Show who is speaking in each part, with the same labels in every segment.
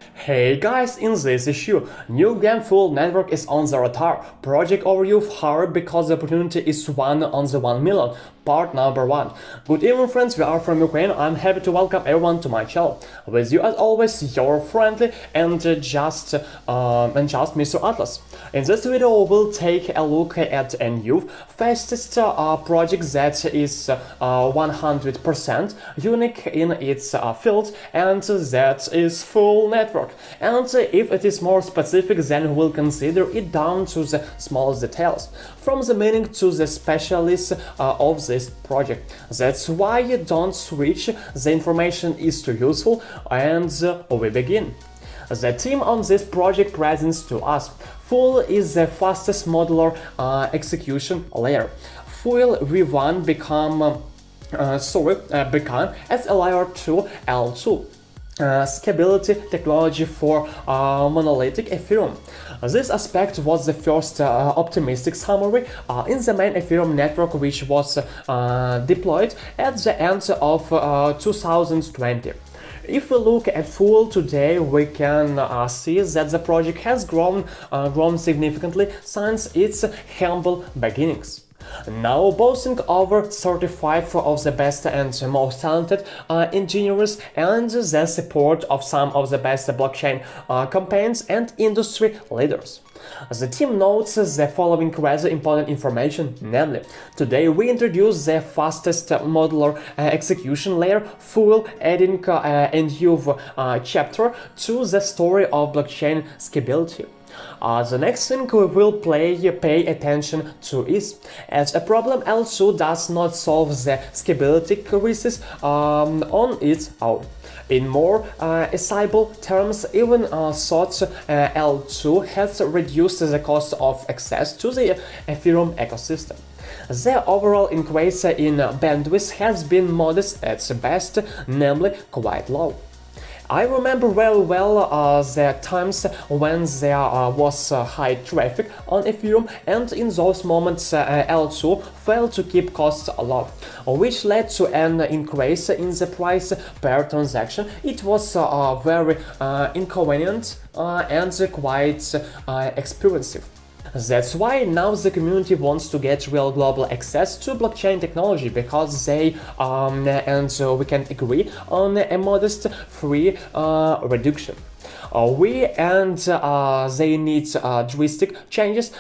Speaker 1: Hey guys, in this issue, new game full network is on the radar. Project overview hard because the opportunity is 1 on the 1 million. Part number 1. Good evening friends, we are from Ukraine. I'm happy to welcome everyone to my channel. With you as always, your friendly and just Mr.Atlant. In this video, we'll take a look at a new, fastest project that is 100% unique in its field and that is full network. And if it is more specific, then we'll consider it down to the smallest details, from the meaning to the specialists of this project. That's why you don't switch, the information is too useful, and we begin. The team on this project presents to us. Full is the fastest modular execution layer. Full V1 become as a layer 2 L2. Scalability technology for monolithic Ethereum. This aspect was the first optimistic summary in the main Ethereum network, which was deployed at the end of 2020. If we look at Full today, we can see that the project has grown significantly since its humble beginnings. Now boasting over 35 of the best and most talented engineers and the support of some of the best blockchain campaigns and industry leaders. The team notes the following rather important information, namely, today we introduce the fastest modular execution layer, Full, adding a new chapter to the story of blockchain scalability. The next thing we will pay attention to is, as a problem L2 does not solve the scalability crisis on its own. In more acceptable terms, even thought L2 has reduced the cost of access to the Ethereum ecosystem. The overall increase in bandwidth has been modest at best, namely quite low. I remember very well the times when there was high traffic on Ethereum, and in those moments L2 failed to keep costs low, which led to an increase in the price per transaction. It was very inconvenient and quite expensive. That's why now the community wants to get real global access to blockchain technology, because they and we can agree on a modest free reduction. They need drastic changes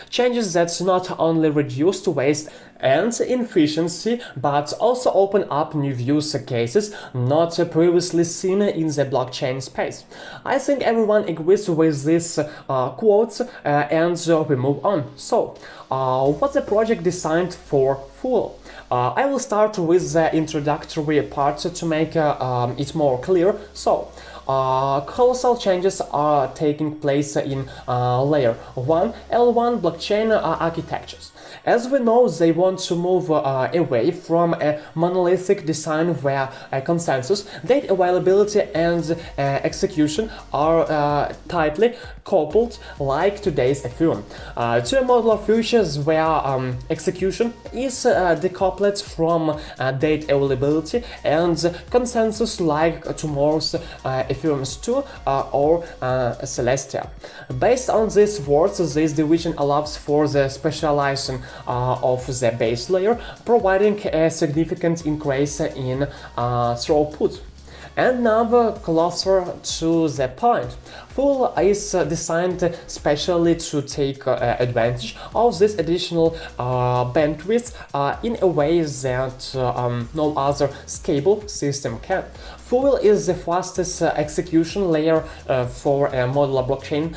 Speaker 1: that not only reduce waste and inefficiency, but also open up new use cases not previously seen in the blockchain space. I think everyone agrees with this quote, and we move on. So, what's the project designed for Full? I will start with the introductory part to make it more clear. So, colossal changes are taking place in layer 1 L1 blockchain architectures. As we know, they want to move away from a monolithic design where consensus, data availability and execution are tightly coupled like today's Ethereum, to a modular futures where execution is decoupled from data availability and consensus like tomorrow's Ethereum 2 or Celestia. Based on these words, this division allows for the specialization of the base layer, providing a significant increase in throughput. And now closer to the point. Full is designed specially to take advantage of this additional bandwidth in a way that no other scalable system can. Full is the fastest execution layer for a modular blockchain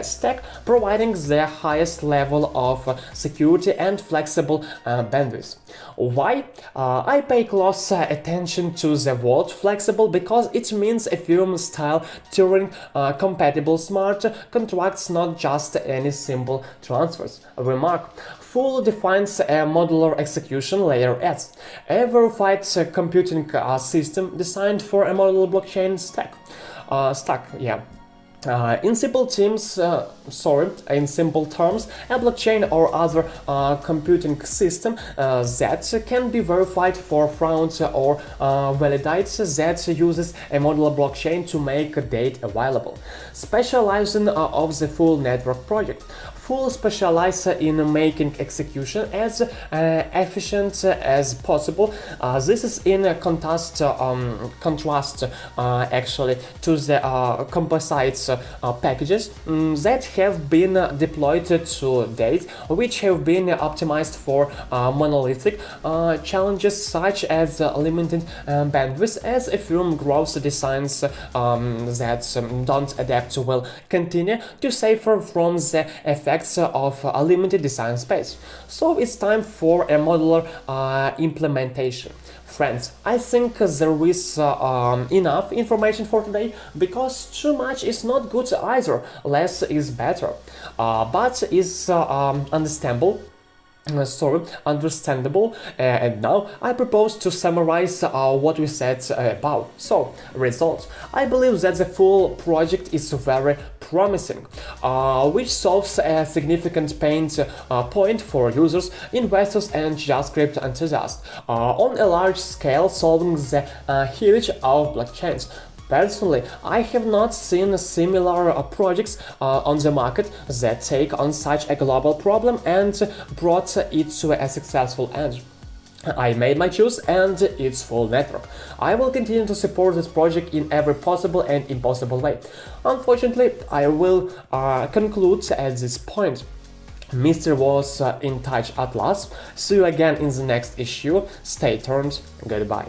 Speaker 1: stack, providing the highest level of security and flexible bandwidth. Why? I pay close attention to the word flexible because it means Ethereum-style Turing-compatible smart contracts, not just any simple transfers. Remark: Full defines a modular execution layer as a verified computing system designed for a modular blockchain stack. In simple terms, a blockchain or other computing system that can be verified for fraud or validates that uses a modular blockchain to make data available. Specializing of the full network project. Full specialize in making execution as efficient as possible. This is in contrast actually to the composites packages that have been deployed to date, which have been optimized for monolithic challenges such as limited bandwidth, as Ethereum growth designs that don't adapt will continue to suffer from the effects of a limited design space. So it's time for a modular implementation. Friends, I think there is enough information for today, because too much is not good either. Less is better, but is understandable, and now I propose to summarize what we said above. So, results. I believe that the full project is very promising, which solves a significant pain point for users, investors, and JavaScript enthusiasts on a large scale, solving the heritage of blockchains. Personally, I have not seen similar projects on the market that take on such a global problem and brought it to a successful end. I made my choice and its full network. I will continue to support this project in every possible and impossible way. Unfortunately, I will conclude at this point. Mr. was in touch at last. See you again in the next issue. Stay tuned. Goodbye.